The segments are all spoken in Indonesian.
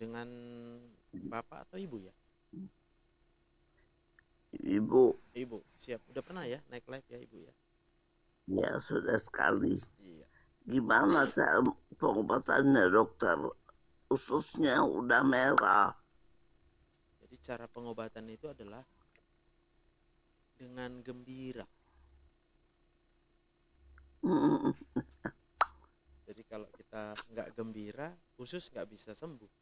Dengan bapak atau ibu ya? Ibu, Ibu, siap. Udah pernah ya naik live ya ibu ya? ya sudah sekali. Iya. Gimana cara pengobatannya dokter? Ususnya udah merah. Jadi cara pengobatan itu adalah dengan gembira. Hmm, Jadi kalau kita nggak gembira, usus nggak bisa sembuh.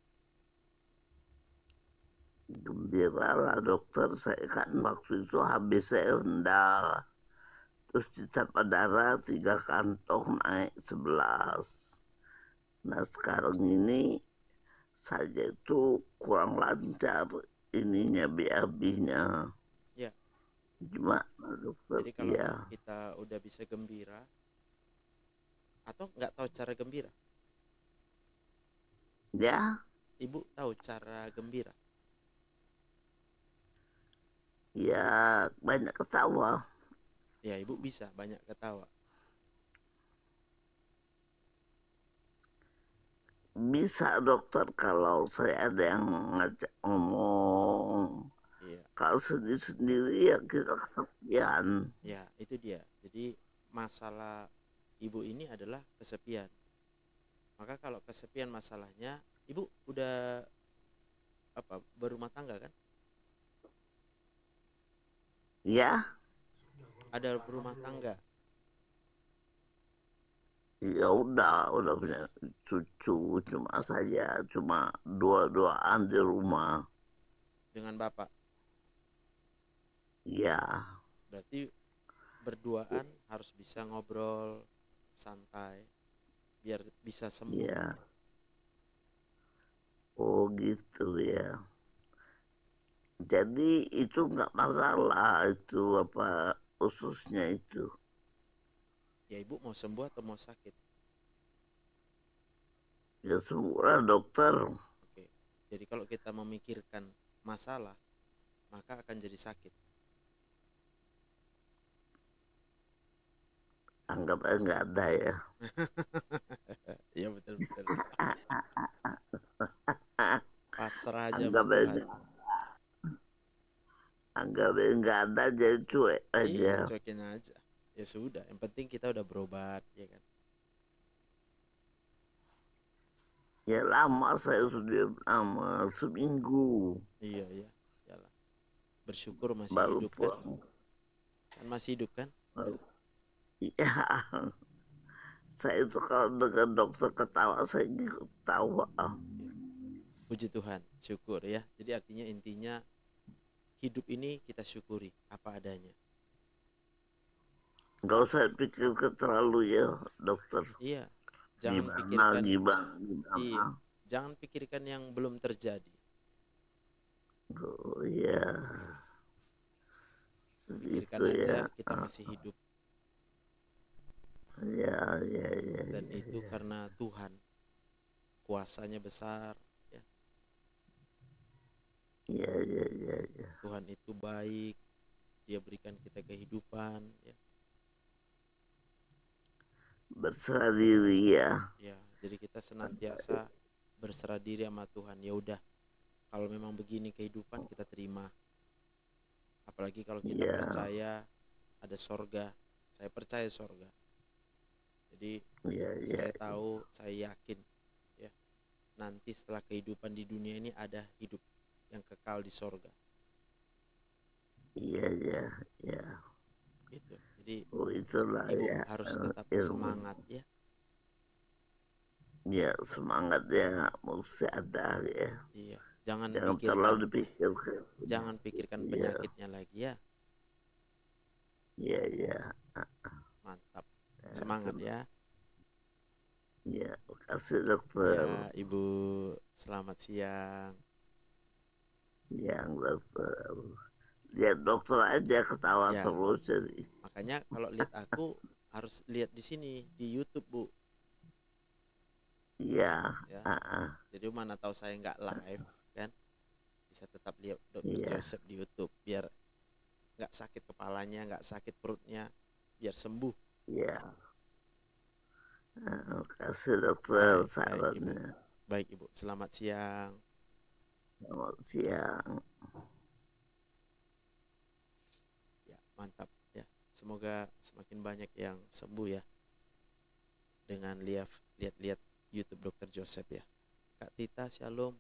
Gembira lah dokter. Saya kan waktu itu habis sendal. Terus ditambah darah 3 kantong naik 11. Nah sekarang ini saja itu kurang lancar ininya BAB-nya. Ya, Gimana dokter? jadi kalau Iya. kita udah bisa gembira, atau nggak tahu cara gembira, Ya, ibu tahu cara gembira. ya banyak ketawa. Ya, ibu bisa banyak ketawa. Bisa dokter kalau saya ada yang ngajak ngomong. Iya, Kalau sendiri-sendiri ya kita kesepian. ya itu dia. Jadi masalah ibu ini adalah kesepian. Maka kalau kesepian masalahnya, ibu udah apa berumah tangga kan? Ya, Ada berumah tangga ya udah punya cucu cuma saya cuma dua-duaan di rumah. dengan bapak. Ya, Berarti berduaan harus bisa ngobrol santai biar bisa sembuh. ya. Oh gitu ya. Jadi itu nggak masalah itu apa ususnya itu. Ya ibu mau sembuh atau mau sakit? Ya semua dokter. Oke. Jadi kalau kita memikirkan masalah, maka akan jadi sakit. Anggap aja nggak ada ya. Iya betul betul. Pasrah aja sama Anggap Tuhan. aja Anggap aja nggak ada jadi cuek Iya, aja. cuekin aja. Ya sudah, yang penting kita udah berobat, ya kan? Ya lama saya sudah lama seminggu Iya, iya. Yalah. Bersyukur masih baru hidup kan? pulang. Kan masih hidup kan? Iya, saya itu kalau dengar dokter ketawa saya juga ketawa. Iya. Puji Tuhan, syukur ya. Jadi artinya intinya hidup ini kita syukuri apa adanya. Nggak usah pikir terlalu ya dokter. Iya, jangan Gimana pikirkan, gimana gimana. iya, jangan pikirkan yang belum terjadi. Oh iya, Pikirkan gitu aja ya. kita masih hidup Ya ya ya dan ya itu ya. karena Tuhan kuasanya besar ya. Ya ya ya ya. Tuhan itu baik, dia berikan kita kehidupan ya. Berserah diri ya. Ya, jadi kita senantiasa berserah diri sama Tuhan. Ya udah, kalau memang begini kehidupan kita terima. Apalagi kalau kita Ya percaya ada sorga. Saya percaya sorga. Jadi ya ya saya tahu, saya yakin ya, nanti setelah kehidupan di dunia ini ada hidup yang kekal di sorga. ya ya ya. Gitu. Jadi Oh itulah ibu ya harus tetap ilmu. semangat ya. Ya semangat ya mesti ada ya. Iya. Jangan Jangan pikirkan, terlalu dipikirkan. jangan pikirkan Iya penyakitnya lagi ya. iya iya. Mantap. Ya, Semangat ya. ya, makasih dokter. Ya, Ibu. Selamat siang. Yang dokter. Lihat dokter aja ketawa Ya, terus jadi. makanya kalau lihat aku harus lihat di sini di YouTube, Bu. Iya. Ya. Ah, ah, Jadi mana tahu saya nggak live kan? Bisa tetap lihat Dokter iya Joseph di YouTube biar nggak sakit kepalanya, nggak sakit perutnya, biar sembuh. iya. Ah, makasih dokter Baik, baik Ibu. sarannya. Baik Ibu. Selamat siang. Selamat siang. Ya, mantap ya. Semoga semakin banyak yang sembuh ya dengan lihat-lihat YouTube Dokter Joseph ya. Kak Tita, Shalom.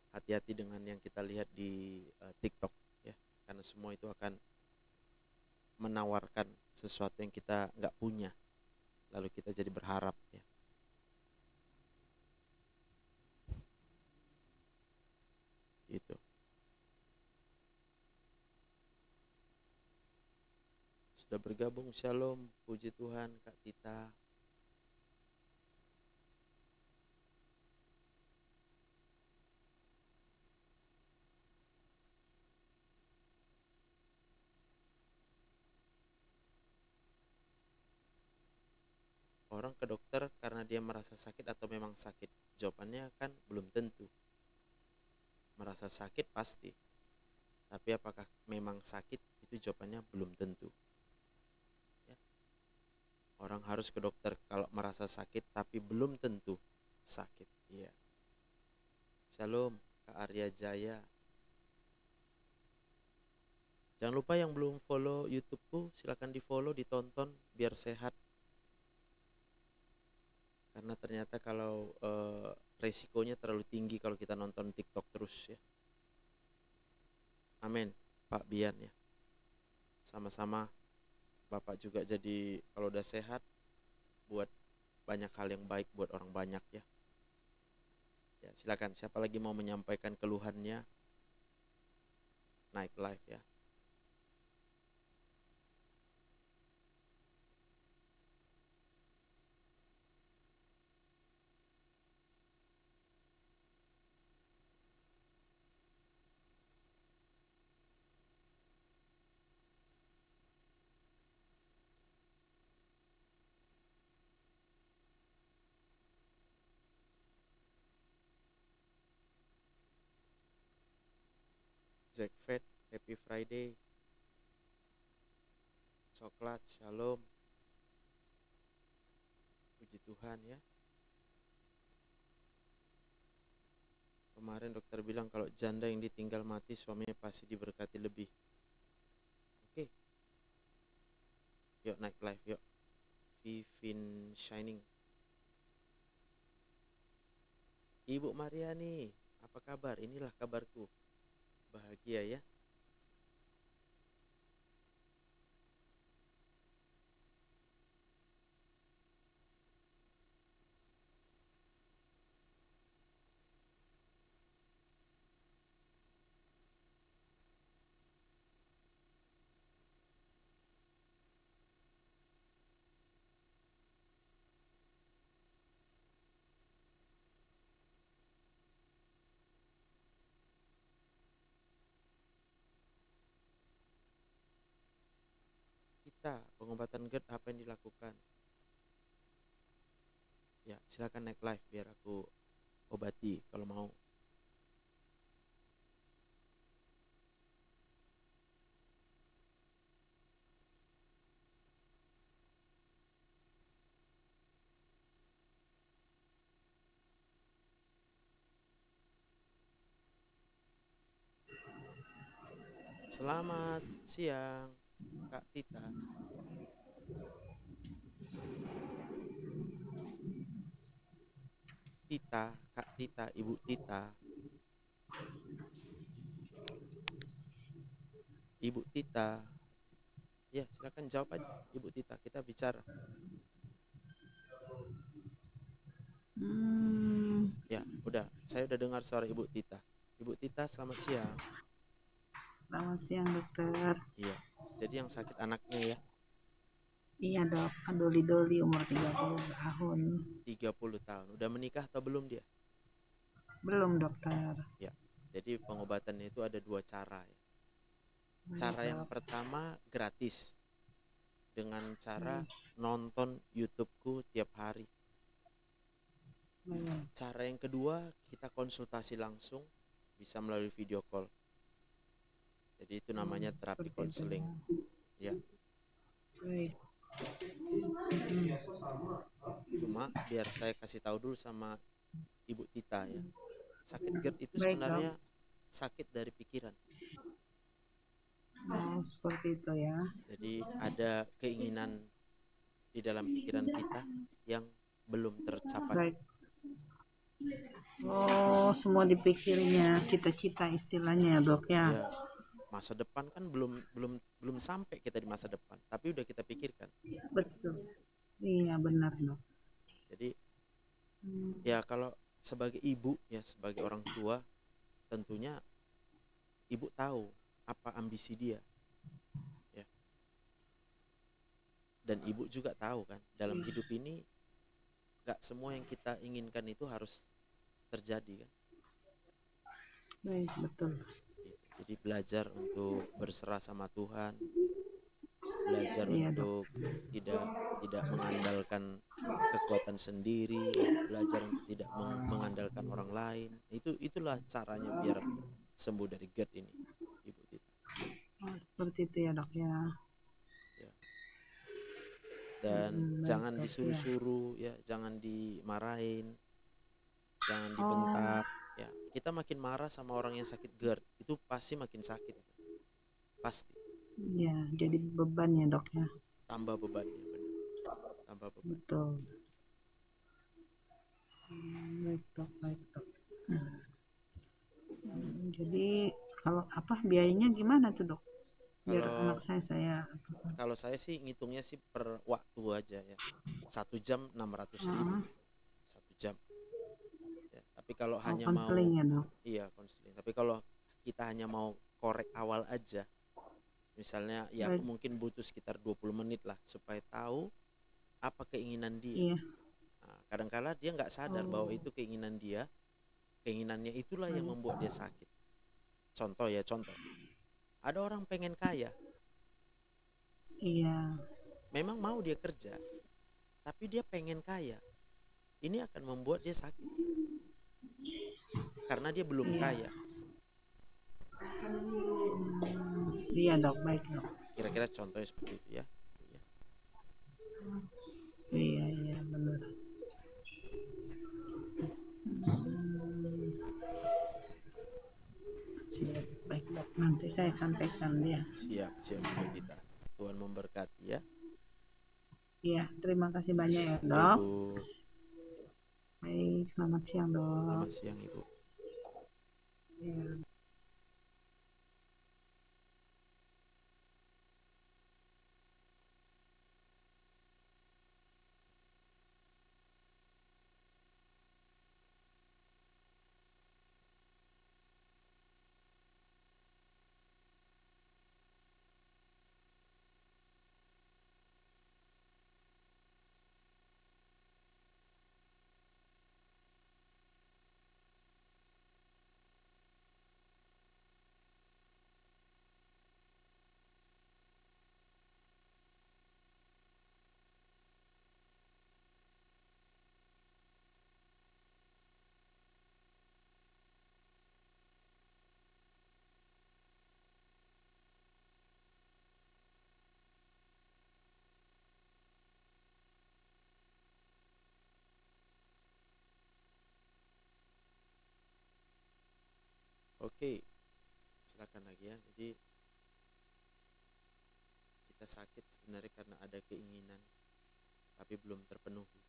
Hati-hati dengan yang kita lihat di TikTok ya, karena semua itu akan menawarkan sesuatu yang kita nggak punya, lalu kita jadi berharap ya. Itu sudah bergabung, Shalom, puji Tuhan Kak Tita. Orang ke dokter karena dia merasa sakit atau memang sakit? Jawabannya kan belum tentu. Merasa sakit pasti, tapi apakah memang sakit, itu jawabannya belum tentu ya. Orang harus ke dokter kalau merasa sakit, tapi belum tentu sakit ya. Shalom Kak Arya Jaya. Jangan lupa yang belum follow YouTubeku, silahkan di follow, ditonton biar sehat. Karena ternyata kalau resikonya terlalu tinggi kalau kita nonton TikTok terus ya. Amin Pak Bian ya. Sama-sama Bapak juga jadi kalau udah sehat buat banyak hal yang baik buat orang banyak ya. Ya silakan, siapa lagi mau menyampaikan keluhannya, naik live ya. Jack Fed, Happy Friday. Coklat, Shalom. Puji Tuhan ya. Kemarin dokter bilang kalau janda yang ditinggal mati suaminya pasti diberkati lebih. Oke. Yuk naik live yuk. Vivin Shining. Ibu Mariani, apa kabar? Inilah kabarku. Bahagia ya. Kita pengobatan GERD apa yang dilakukan? Ya, silakan naik live biar aku obati kalau mau. Selamat siang, Kak Tita. Tita, Kak Tita, Ibu Tita. Ibu Tita. Ya, silakan jawab aja, Ibu Tita. Kita bicara. Ya, udah. Saya udah dengar suara Ibu Tita. Ibu Tita, selamat siang. Selamat siang dokter. Iya. Jadi yang sakit anaknya ya? Iya dok, Doli umur 30 tahun. 30 tahun. Udah menikah atau belum dia? Belum dokter. Ya. Jadi pengobatannya itu ada dua cara ya. Baik, Cara yang dok. pertama gratis. Dengan cara Baik. nonton YouTubeku tiap hari. Baik. Cara yang kedua, kita konsultasi langsung, bisa melalui video call. Jadi itu namanya terapi Seperti itu konseling ya. ya. Baik. Cuma biar saya kasih tahu dulu sama Ibu Tita ya. Sakit GERD itu Baik, Dok. sebenarnya sakit dari pikiran. Oh, seperti itu ya. Jadi ada keinginan di dalam pikiran kita yang belum tercapai. Baik. Oh, semua dipikirnya cita-cita istilahnya ya, Dok ya. Ya, masa depan kan belum sampai kita di masa depan, tapi udah kita pikirkan. Betul. Iya, benar, Dok. Jadi ya kalau sebagai ibu ya, sebagai orang tua, tentunya ibu tahu apa ambisi dia ya, dan ibu juga tahu kan dalam hidup ini gak semua yang kita inginkan itu harus terjadi kan. Baik, betul. Jadi belajar untuk berserah sama Tuhan, belajar Iya, Dok. untuk tidak mengandalkan kekuatan sendiri, belajar untuk tidak mengandalkan orang lain. Itulah caranya biar sembuh dari GERD ini, Ibu Tita. Oh, seperti itu ya, Dok ya. Ya. Dan Baik, jangan Dok, ya. disuruh-suruh ya, jangan dimarahin, jangan Oh, dibentak ya. Kita makin marah sama orang yang sakit GERD, itu pasti makin sakit, pasti iya, jadi beban ya, Dok ya. tambah bebannya, benar, tambah beban. Betul. Baik, Dok, baik, Dok. Jadi kalau apa biayanya gimana tuh, Dok? Biar Kalau anak saya kalau saya sih ngitungnya sih per waktu aja ya, 1 jam 600.000 Heeh. 1 jam ya. Tapi kalau Oh, hanya mau konseling ya, Dok. iya konseling, tapi kalau kita hanya mau korek awal aja, misalnya ya aku Baik. mungkin butuh sekitar 20 menit lah supaya tahu apa keinginan dia. Iya. Nah, kadang-kala dia nggak sadar bahwa Oh, itu keinginan dia, keinginannya itulah yang baik. membuat dia sakit. Contoh ya, contoh, ada orang pengen kaya, Iya. memang mau dia kerja, tapi dia pengen kaya, ini akan membuat dia sakit karena dia belum Iya. kaya. Iya, Dok, baik, Dok. Kira-kira contohnya seperti itu ya. Ya. Iya, iya, benar. Siap, baik, Dok. Nanti saya sampaikan dia. Siap, siap Ibu Tita. Tuhan memberkati ya. Iya, terima kasih banyak ya, Ya, Dok. Ibu. Baik, selamat siang, Dok. Selamat siang Ibu. Iya. Oke, silakan lagi ya. Jadi kita sakit sebenarnya karena ada keinginan tapi belum terpenuhi.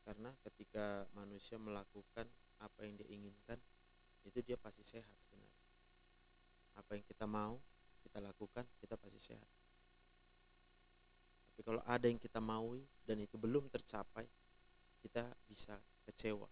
Karena ketika manusia melakukan apa yang dia inginkan, itu dia pasti sehat sebenarnya. Apa yang kita mau, kita lakukan, kita pasti sehat. Tapi kalau ada yang kita maui dan itu belum tercapai, kita bisa kecewa.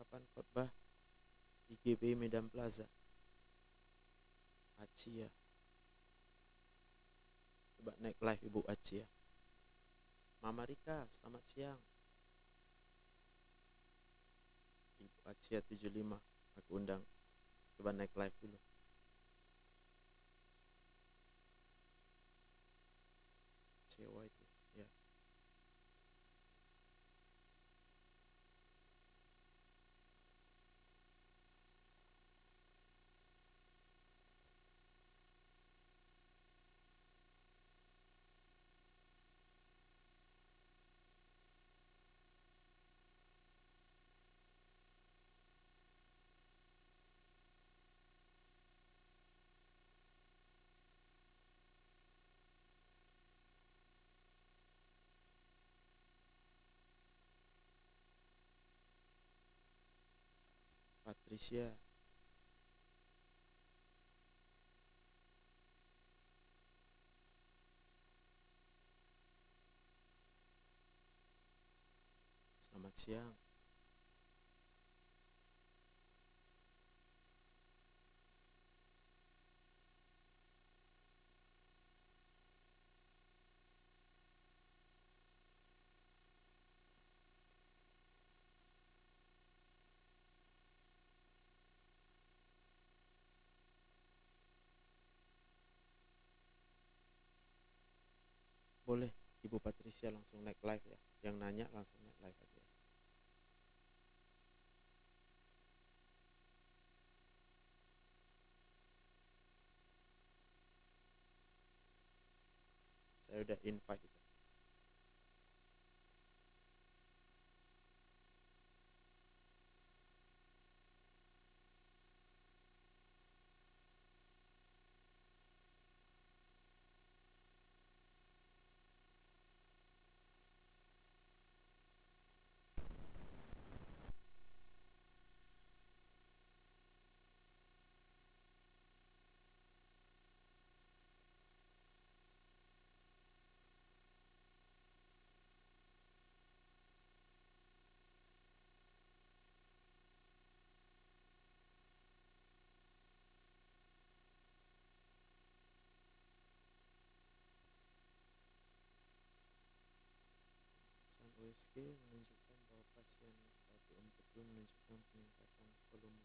Kapan khotbah di GBI Medan Plaza? Aci ya. Coba naik live Ibu Aci ya. Mama Rika, selamat siang. Ibu Aci ya 75, aku undang. Coba naik live dulu. Cewa itu, ya. Patricia. Selamat siang. Boleh Ibu Patricia langsung naik live ya. Yang nanya langsung naik live aja. Saya udah invite itu. USG menunjukkan bahwa pasien batuk empedu menunjukkan peningkatan volume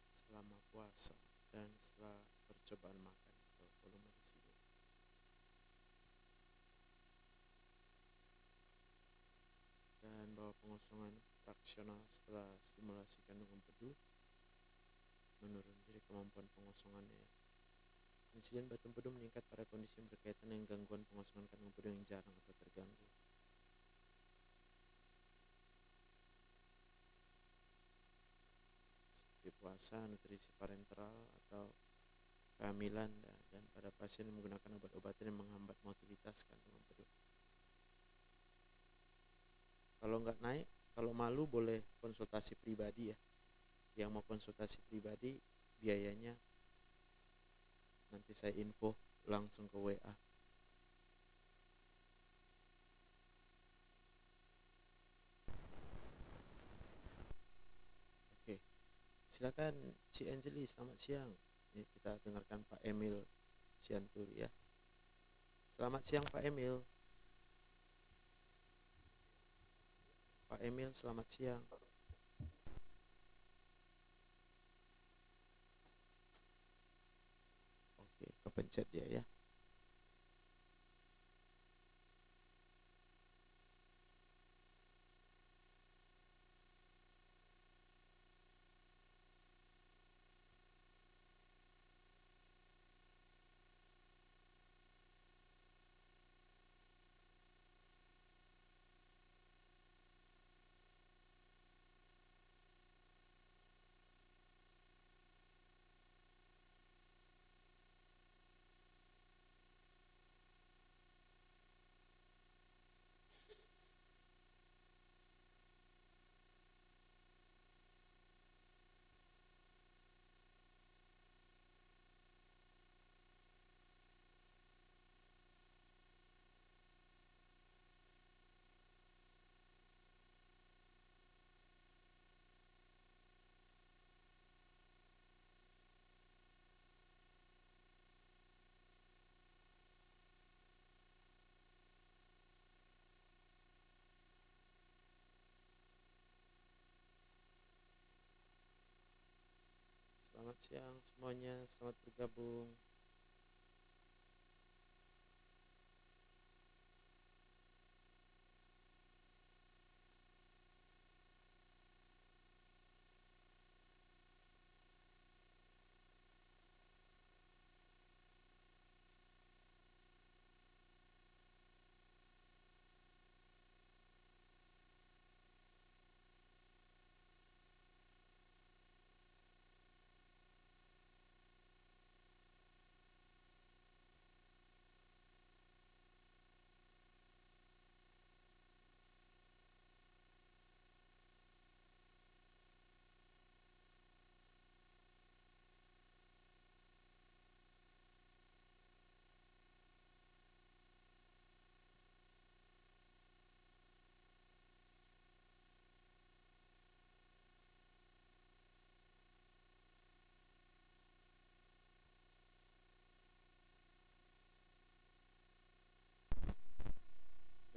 selama puasa dan setelah percobaan makan atau volume residu. Dan bahwa pengosongan fraksional setelah stimulasi kandung empedu menurun, jadi kemampuan pengosongannya ya. Insiden batuk empedu meningkat pada kondisi yang berkaitan dengan gangguan pengosongan kandung empedu yang jarang atau terganggu. Puasa, nutrisi parenteral atau kehamilan dan pada pasien yang menggunakan obat-obatan yang menghambat motilitas kandung empedu. Kalau nggak naik, kalau malu boleh konsultasi pribadi ya. Yang mau konsultasi pribadi biayanya nanti saya info langsung ke WA. Silakan Ci Anjeli, selamat siang. Ini kita dengarkan Pak Emil Sianturi ya. Selamat siang Pak Emil. Pak Emil, selamat siang. Oke, kepencet dia ya. Selamat siang semuanya, selamat bergabung.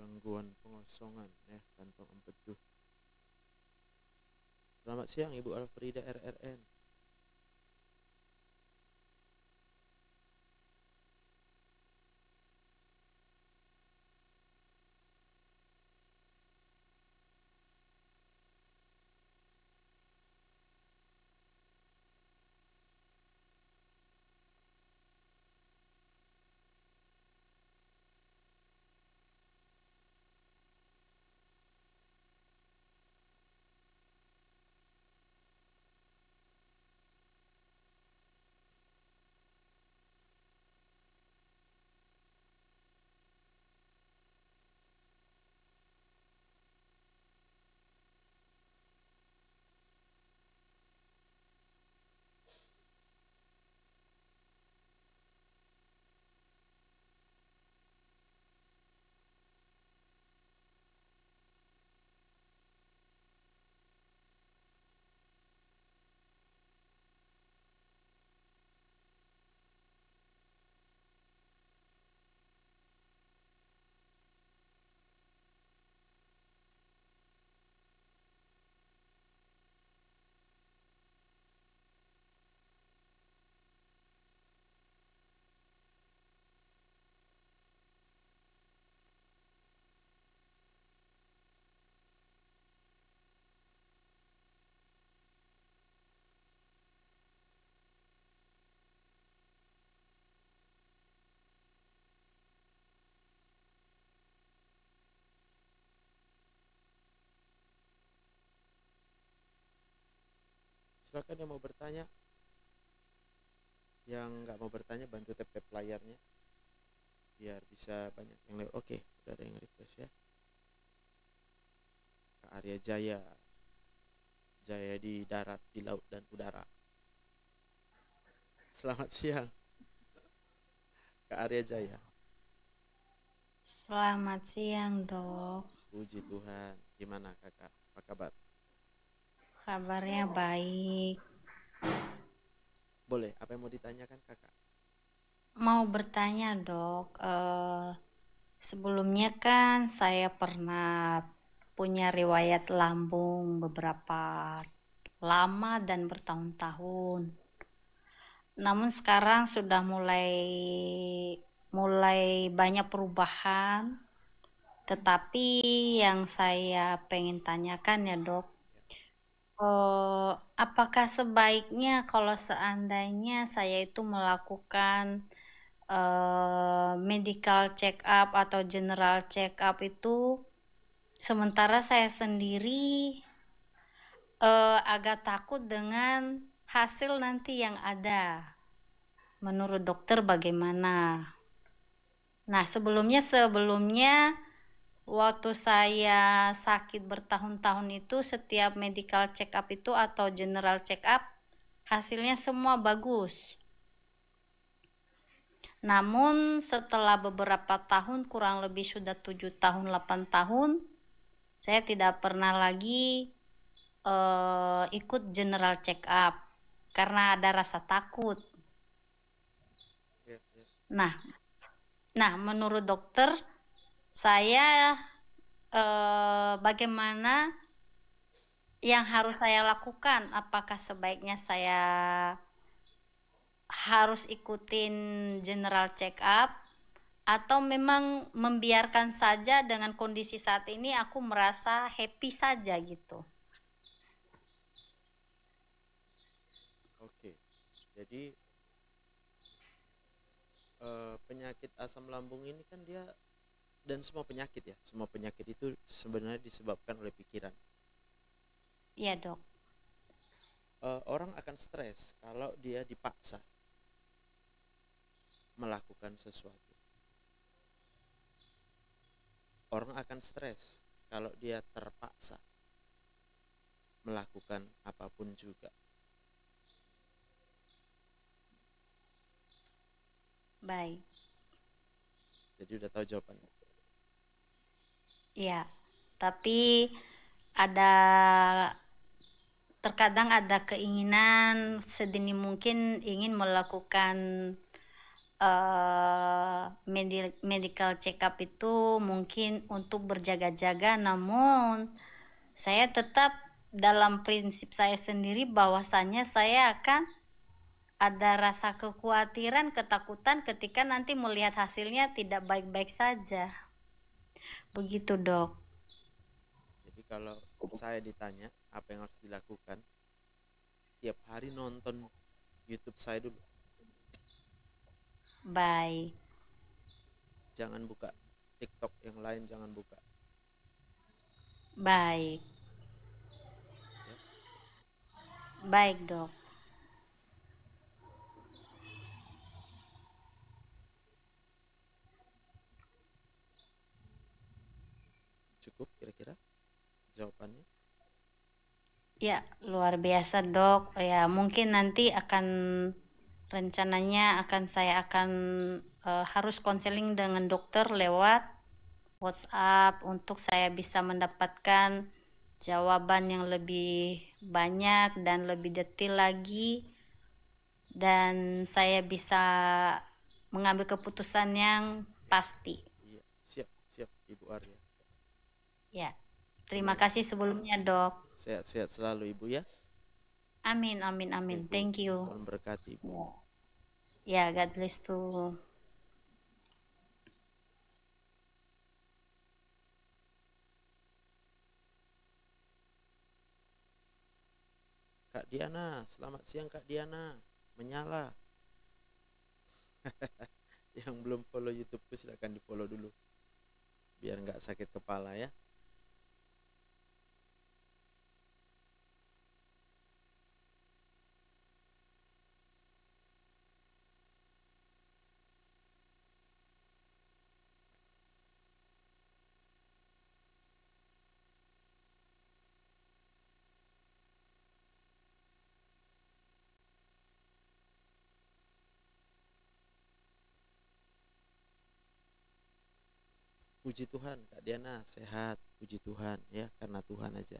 Gangguan pengosongan ya kantong empedu. Selamat siang Ibu Alfrida RRN. Silakan yang mau bertanya. Yang nggak mau bertanya bantu tap-tap layarnya biar bisa banyak yang lewat. Oke, udah ada yang request ya. Kak Arya Jaya, Jaya di darat, di laut dan udara. Selamat siang Kak Arya Jaya. Selamat siang, Dok. Puji Tuhan. Gimana kakak? Apa kabar? Kabarnya baik. Boleh, apa yang mau ditanyakan kakak? Mau bertanya, Dok. Sebelumnya kan saya pernah punya riwayat lambung beberapa lama dan bertahun-tahun. Namun sekarang sudah mulai banyak perubahan. Tetapi yang saya pengen tanyakan ya, Dok, apakah sebaiknya kalau seandainya saya itu melakukan medical check up atau general check up itu, sementara saya sendiri agak takut dengan hasil nanti yang ada. Menurut dokter bagaimana? Nah, sebelumnya waktu saya sakit bertahun-tahun itu, setiap medical check up itu atau general check up hasilnya semua bagus. Namun setelah beberapa tahun, kurang lebih sudah 7 tahun 8 tahun, saya tidak pernah lagi ikut general check up karena ada rasa takut. Nah, menurut dokter saya bagaimana yang harus saya lakukan? Apakah sebaiknya saya harus ikutin general check up atau memang membiarkan saja dengan kondisi saat ini aku merasa happy saja gitu. Oke. Jadi penyakit asam lambung ini kan dia, dan semua penyakit ya, semua penyakit itu sebenarnya disebabkan oleh pikiran. Iya dok. Orang akan stres kalau dia dipaksa melakukan sesuatu. Orang akan stres kalau dia terpaksa melakukan apapun juga. Baik. Jadi udah tahu jawabannya. Iya. Tapi terkadang ada keinginan sedini mungkin ingin melakukan medical check up itu mungkin untuk berjaga-jaga, namun saya tetap dalam prinsip saya sendiri bahwasannya saya akan ada rasa kekhawatiran, ketakutan ketika nanti melihat hasilnya tidak baik-baik saja. Begitu dok. Jadi kalau saya ditanya apa yang harus dilakukan, tiap hari nonton YouTube saya dulu. Baik. Jangan buka TikTok yang lain, jangan buka. Baik. Ya. Baik dok. Cukup kira-kira jawabannya? Ya, luar biasa dok. Ya, mungkin nanti rencananya saya akan harus konseling dengan dokter lewat WhatsApp untuk saya bisa mendapatkan jawaban yang lebih banyak dan lebih detail lagi, dan saya bisa mengambil keputusan yang pasti. Iya, siap Ibu Arya. Ya, terima kasih sebelumnya dok. Sehat-sehat selalu Ibu ya. Amin, amin, amin. Ibu, Thank you. Tuhan berkati Ibu. Ya, God bless too. Kak Diana, selamat siang Kak Diana. Menyala. Yang belum follow YouTubeku silahkan di follow dulu, biar nggak sakit kepala ya. Puji Tuhan Kak Diana sehat, puji Tuhan ya, karena Tuhan aja.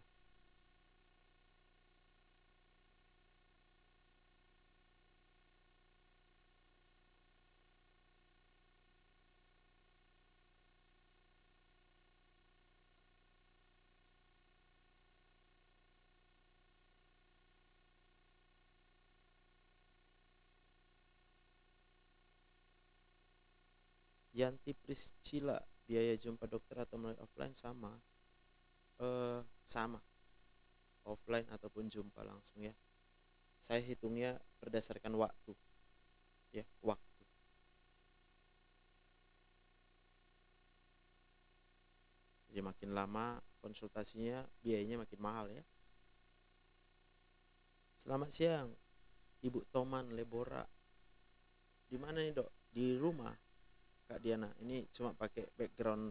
Yanti Priscila, biaya jumpa dokter atau melalui offline sama? Sama, offline ataupun jumpa langsung ya. Saya hitungnya berdasarkan waktu ya, waktu. Jadi makin lama konsultasinya biayanya makin mahal ya. Selamat siang Ibu Toman Lebora. Di mana nih dok? Di rumah Kak Diana. Ini cuma pakai background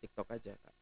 TikTok aja Kak.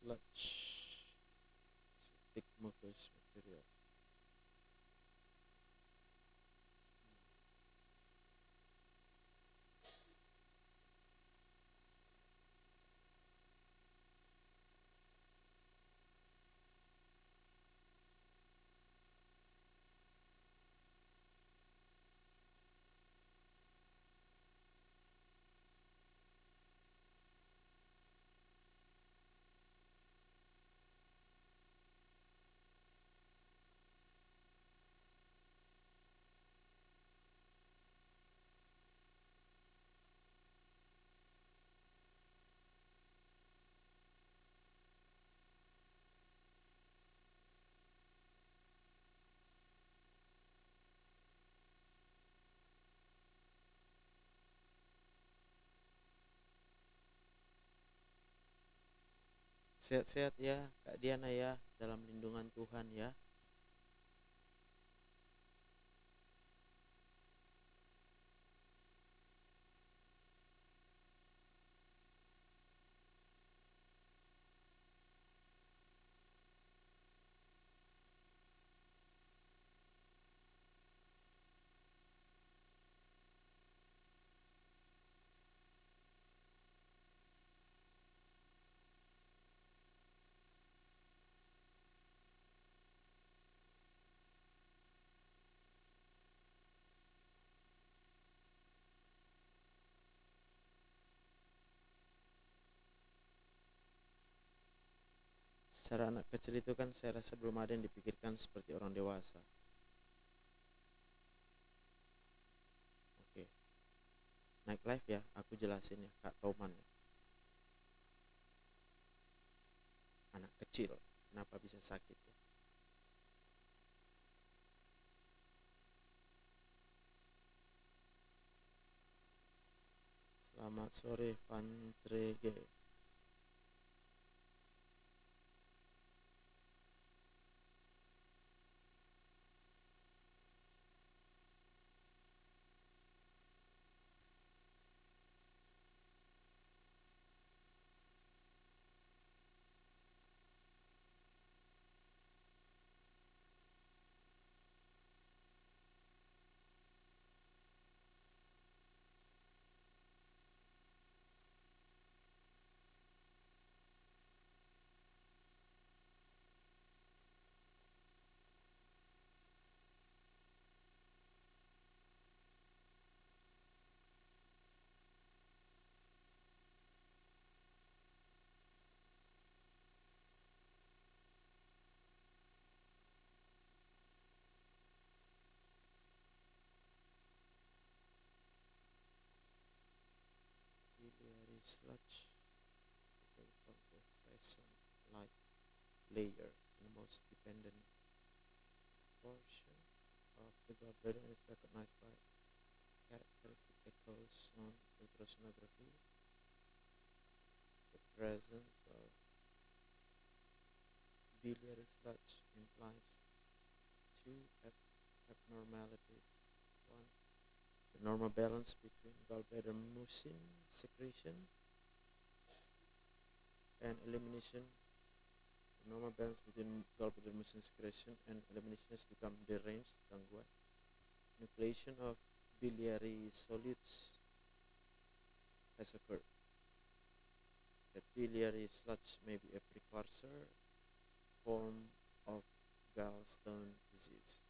sludge, thick mucus material. Sehat-sehat ya Kak Diana ya, dalam lindungan Tuhan ya. Secara anak kecil itu kan saya rasa belum ada yang dipikirkan seperti orang dewasa. Oke, naik live ya, aku jelasin ya Kak Toman ya. Anak kecil kenapa bisa sakit ya? Selamat sore Van Trege. Biliary sludge becomes a crescent like layer in the most dependent portion of the gallbladder and is recognized by characteristic echoes on ultrasonography. The presence of biliary sludge implies two abnormalities. One, the normal balance between gallbladder mucin secretion and elimination. The normal balance between gallbladder mucin secretion and elimination has become deranged, gangguan. Nucleation of biliary solids has occurred. The biliary sludge may be a precursor form of gallstone disease.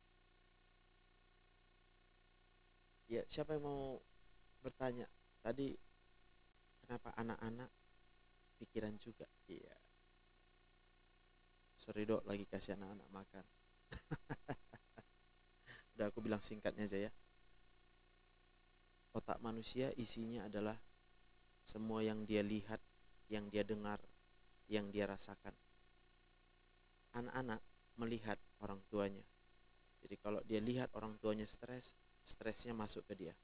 Ya, siapa yang mau bertanya? Tadi kenapa anak-anak pikiran juga? Iya. Sorry dok, lagi kasih anak-anak makan. Udah aku bilang singkatnya aja ya. Otak manusia isinya adalah semua yang dia lihat, yang dia dengar, yang dia rasakan. Anak-anak melihat orang tuanya. Jadi kalau dia lihat orang tuanya stres, stresnya masuk ke dia.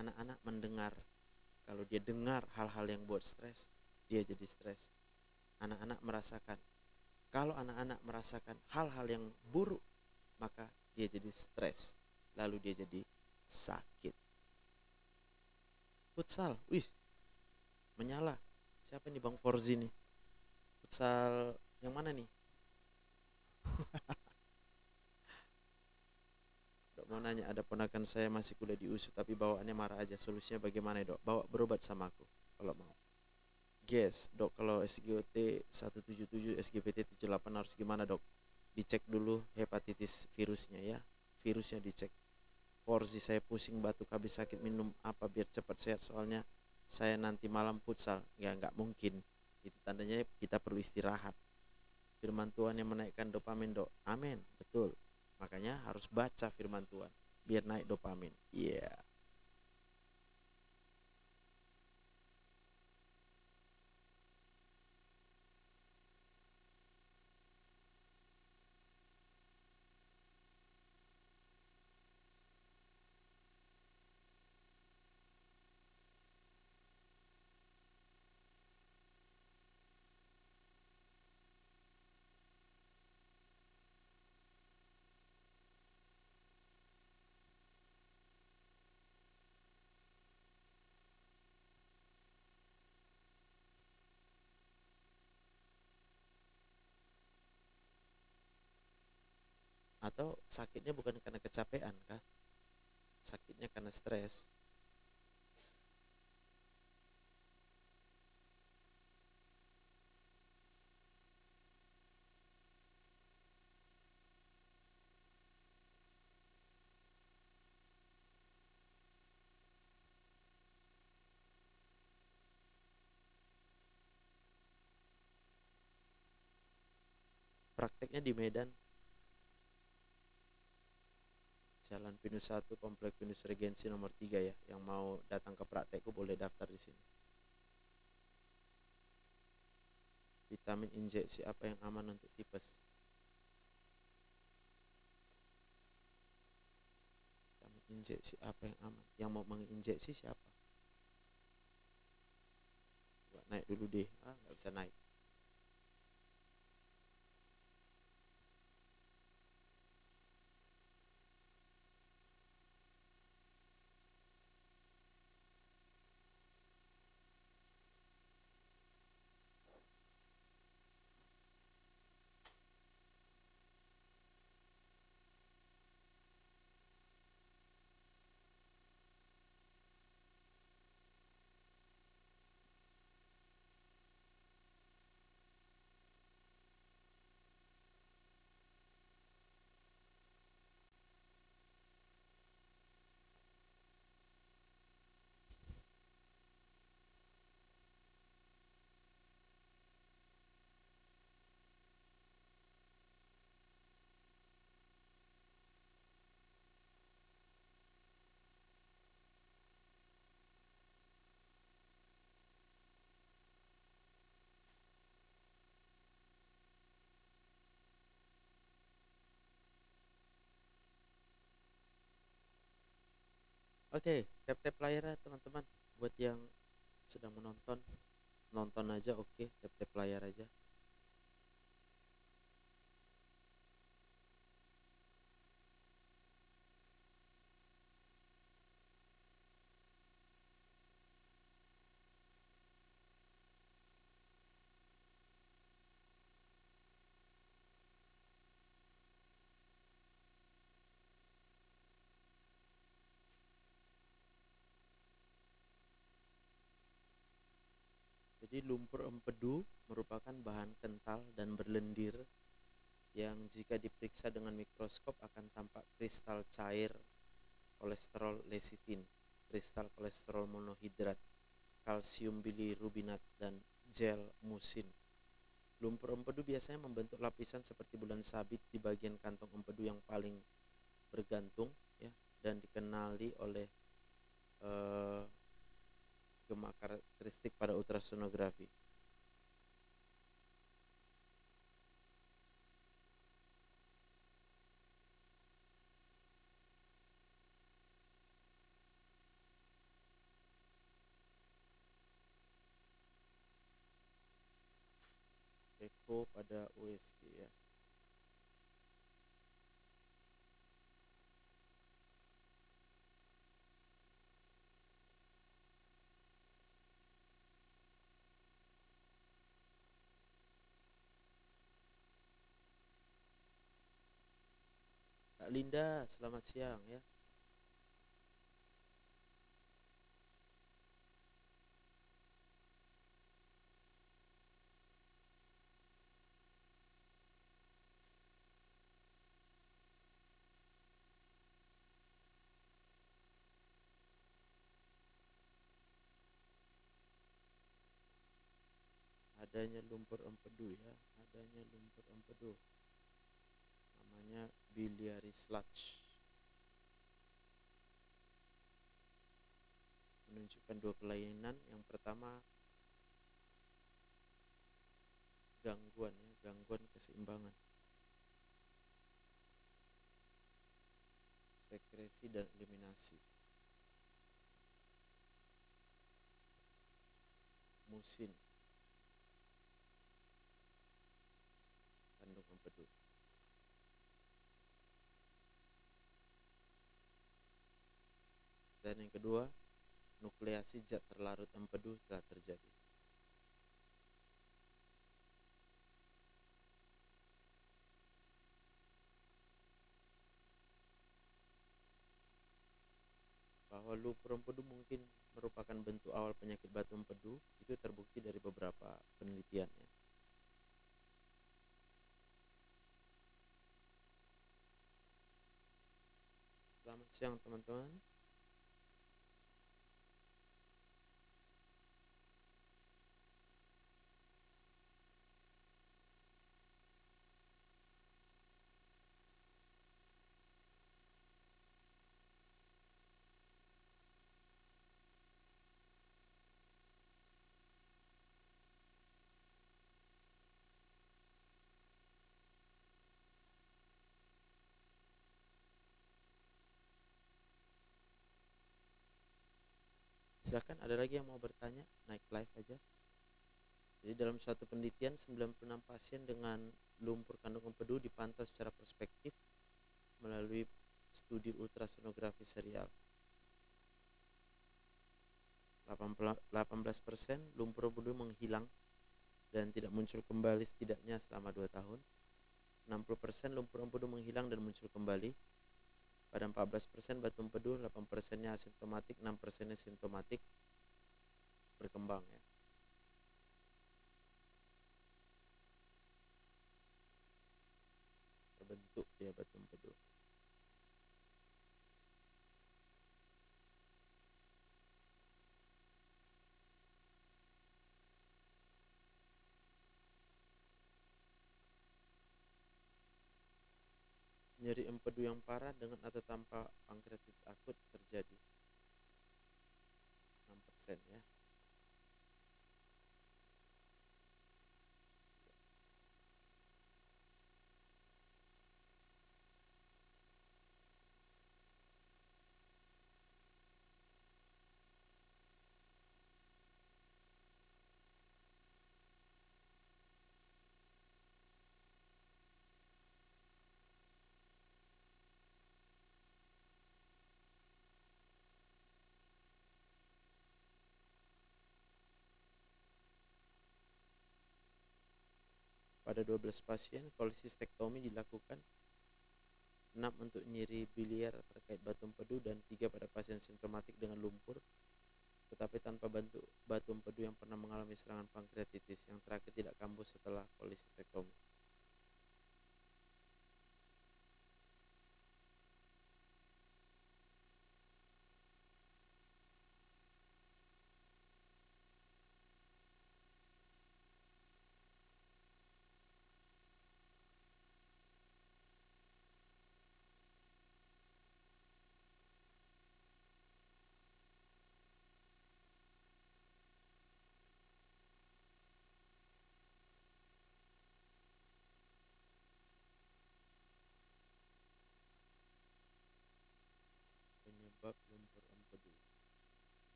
Anak-anak mendengar. Kalau dia dengar hal-hal yang buat stres, dia jadi stres. Anak-anak merasakan. Kalau anak-anak merasakan hal-hal yang buruk, maka dia jadi stres. Lalu dia jadi sakit. Futsal, wih, menyala. Siapa nih Bang Forzi nih? futsal yang mana nih? Dok mau nanya, ada ponakan saya masih kuliah di USU tapi bawaannya marah aja. Solusinya bagaimana dok? Bawa berobat sama aku kalau mau. Guys, dok kalau SGOT 177, SGPT 78 harus gimana dok? Dicek dulu hepatitis virusnya ya. Virusnya dicek. Porsi saya pusing, batuk, habis sakit, minum apa biar cepat sehat soalnya saya nanti malam futsal. Ya nggak mungkin. Itu tandanya kita perlu istirahat. Firman Tuhan yang menaikkan dopamin dok. Amin, betul. Makanya harus baca firman Tuhan biar naik dopamin. Iya. Atau sakitnya bukan karena kecapean kah? Sakitnya karena stres. Prakteknya di Medan, Jalan Pinus 1, Komplek Pinus Regensi nomor 3 ya. Yang mau datang ke praktekku boleh daftar di sini. Vitamin injeksi apa yang aman untuk tipes? Vitamin injeksi apa yang aman? Yang mau menginjeksi siapa? Coba naik dulu deh. Nggak bisa naik. Oke, tap-tap layar ya teman-teman. Buat yang sedang menonton, nonton aja oke, tap-tap layar aja. Jadi lumpur empedu merupakan bahan kental dan berlendir yang jika diperiksa dengan mikroskop akan tampak kristal cair kolesterol lecitin, kristal kolesterol monohidrat, kalsium bilirubinat, dan gel musin. Lumpur empedu biasanya membentuk lapisan seperti bulan sabit di bagian kantong empedu yang paling bergantung ya, dan dikenali oleh gemak karakteristik pada ultrasonografi. Eko pada USG ya. Kak Linda, selamat siang ya. Adanya lumpur empedu ya, adanya lumpur empedu. Namanya biliary sludge. Menunjukkan dua kelainan. Yang pertama gangguan ya, gangguan keseimbangan sekresi dan eliminasi. Musin kandung empedu. Dan yang kedua, nukleasi zat terlarut empedu telah terjadi. Bahwa lumpur empedu mungkin merupakan bentuk awal penyakit batu empedu itu terbukti dari beberapa penelitian ya. Selamat siang teman-teman. Silakan, ada lagi yang mau bertanya, naik live aja. Jadi dalam suatu penelitian 96 pasien dengan lumpur kandung empedu dipantau secara prospektif melalui studi ultrasonografi serial. 18% lumpur empedu menghilang dan tidak muncul kembali setidaknya selama 2 tahun. 60% lumpur empedu menghilang dan muncul kembali. Pada 14% batu empedu, 8%-nya asimptomatik, 6%-nya simptomatik berkembang ya. Terbentuk ya batu empedu. Nyeri empedu yang parah dengan atau tanpa pankreatitis akut terjadi 6% ya. Pada 12 pasien, kolesistektomi dilakukan, 6 untuk nyeri biliar terkait batu empedu dan 3 pada pasien simptomatik dengan lumpur, tetapi tanpa batu empedu yang pernah mengalami serangan pankreatitis. Yang terakhir tidak kambuh setelah kolesistektomi. Penyebab lumpur empedu.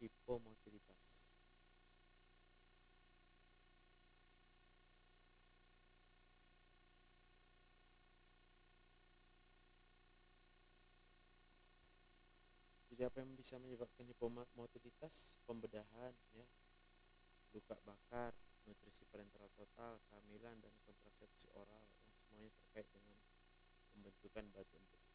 Hipomotilitas. Beberapa yang bisa menyebabkan hipomotilitas: pembedahan, ya, luka bakar, nutrisi parenteral total, kehamilan, dan kontrasepsi oral, yang semuanya terkait dengan pembentukan batu empedu.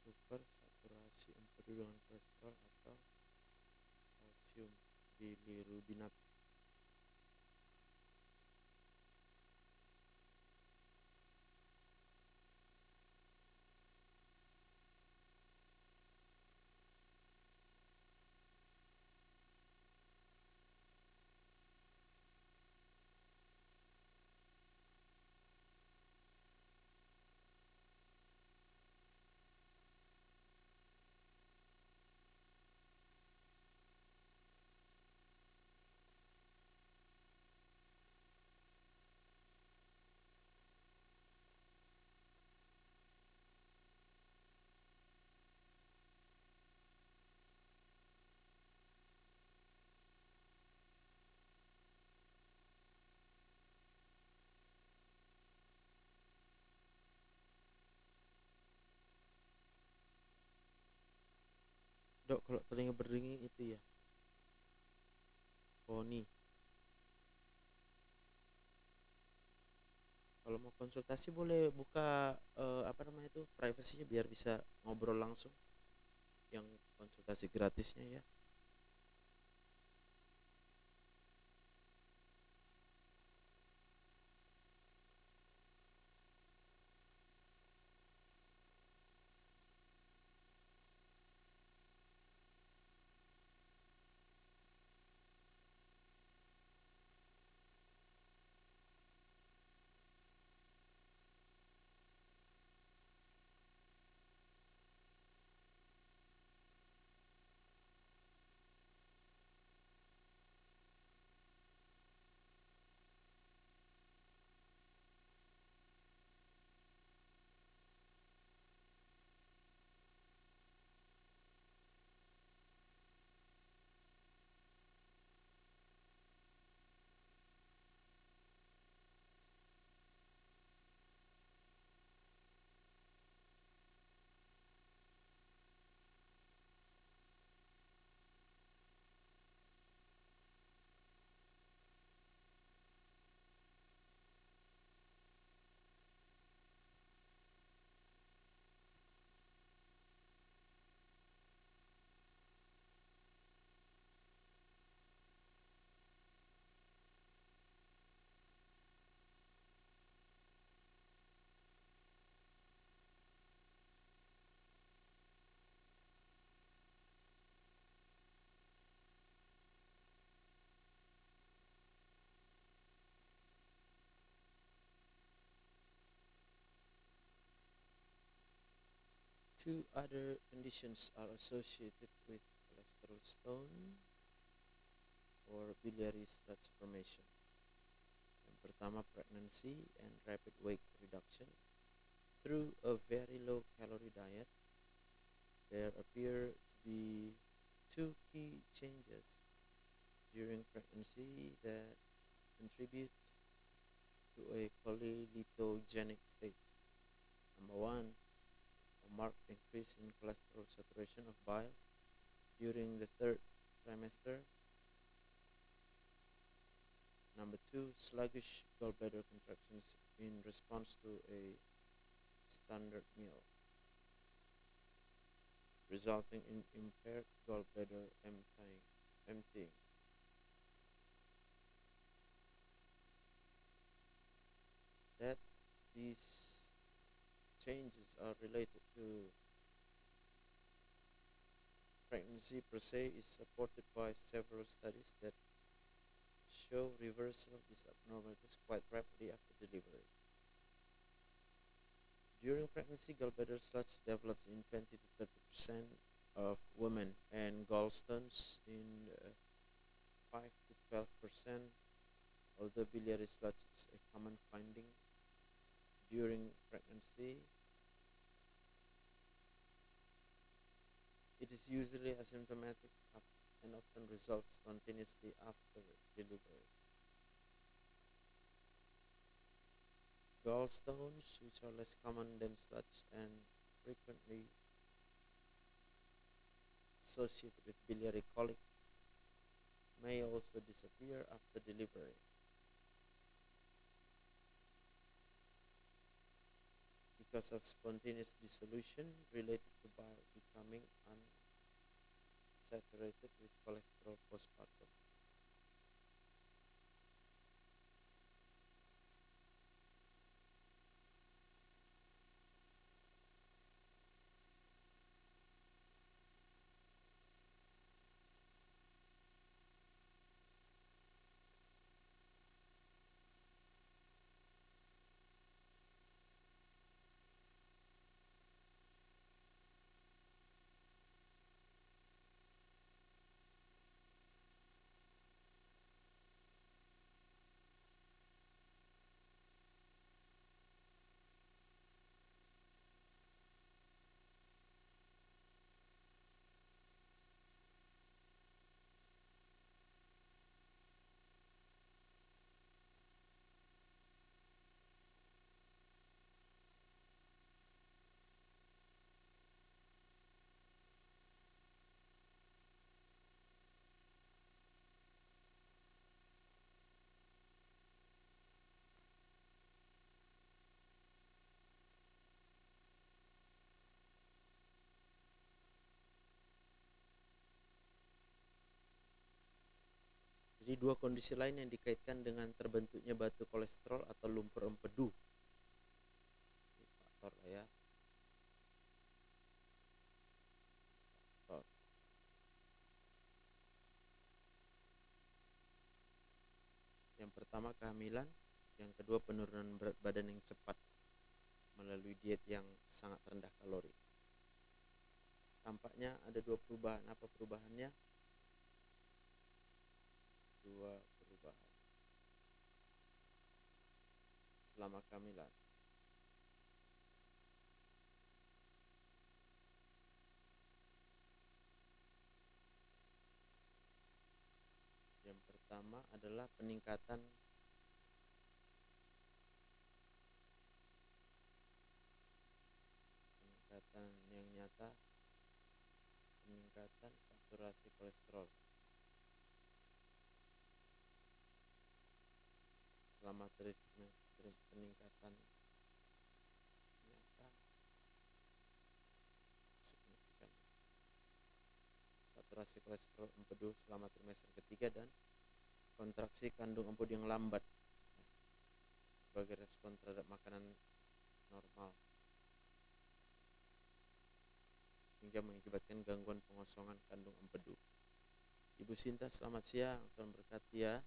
Supersaturasi empedu dengan kolesterol atau kalsium bilirubinat. Dok, kalau telinga berdenging itu ya, Poni. Kalau mau konsultasi boleh buka apa namanya itu, privasinya, biar bisa ngobrol langsung, yang konsultasi gratisnya ya. Two other conditions are associated with cholesterol stone or biliary sludge formation. Yang pertama, pregnancy and rapid weight reduction through a very low calorie diet. There appear to be two key changes during pregnancy that contribute to a cholelithogenic state. Number one, a marked increase in cholesterol saturation of bile during the third trimester. Number two, sluggish gallbladder contractions in response to a standard meal, resulting in impaired gallbladder emptying. That these changes are related to pregnancy per se is supported by several studies that show reversal of these abnormalities quite rapidly after delivery. During pregnancy, gallbladder sludge develops in 20 to 30% of women, and gallstones in 5 to 12%. Although biliary sludge is a common finding during pregnancy, it is usually asymptomatic and often resolves spontaneously after delivery. Gallstones, which are less common than sludge and frequently associated with biliary colic, may also disappear after delivery. Because of spontaneous dissolution related to bile becoming unsaturated with cholesterol postpartum. Jadi dua kondisi lain yang dikaitkan dengan terbentuknya batu kolesterol atau lumpur empedu. Ini faktor lah ya. Faktor. Yang pertama kehamilan, yang kedua penurunan berat badan yang cepat melalui diet yang sangat rendah kalori. Tampaknya ada dua perubahan. Apa perubahannya? Dua perubahan selama kehamilan. Yang pertama adalah peningkatan yang nyata, peningkatan saturasi kolesterol selama peningkatan nyata signifikan saturasi kolesterol empedu selama trimester ketiga dan kontraksi kandung empedu yang lambat sebagai respon terhadap makanan normal sehingga mengakibatkan gangguan pengosongan kandung empedu. Ibu Sinta, selamat siang, Tuhan berkati ya.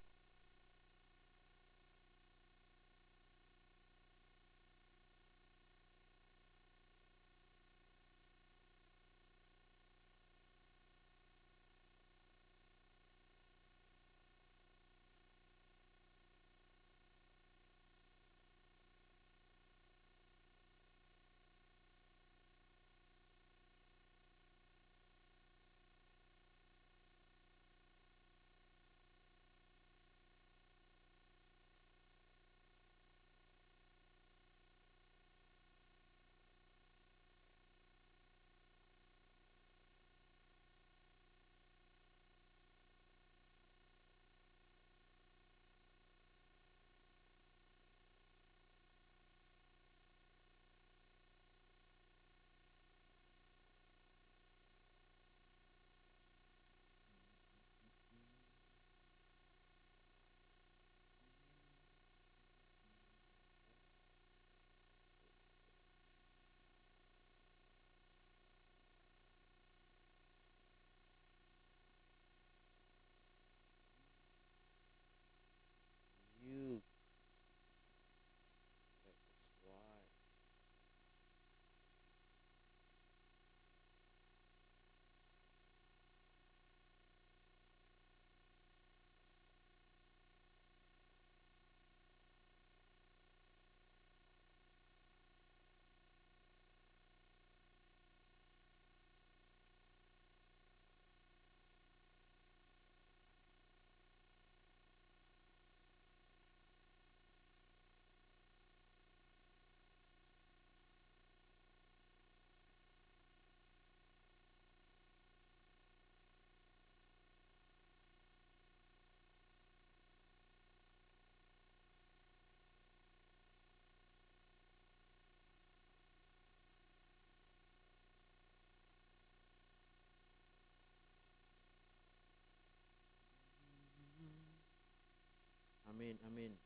amin.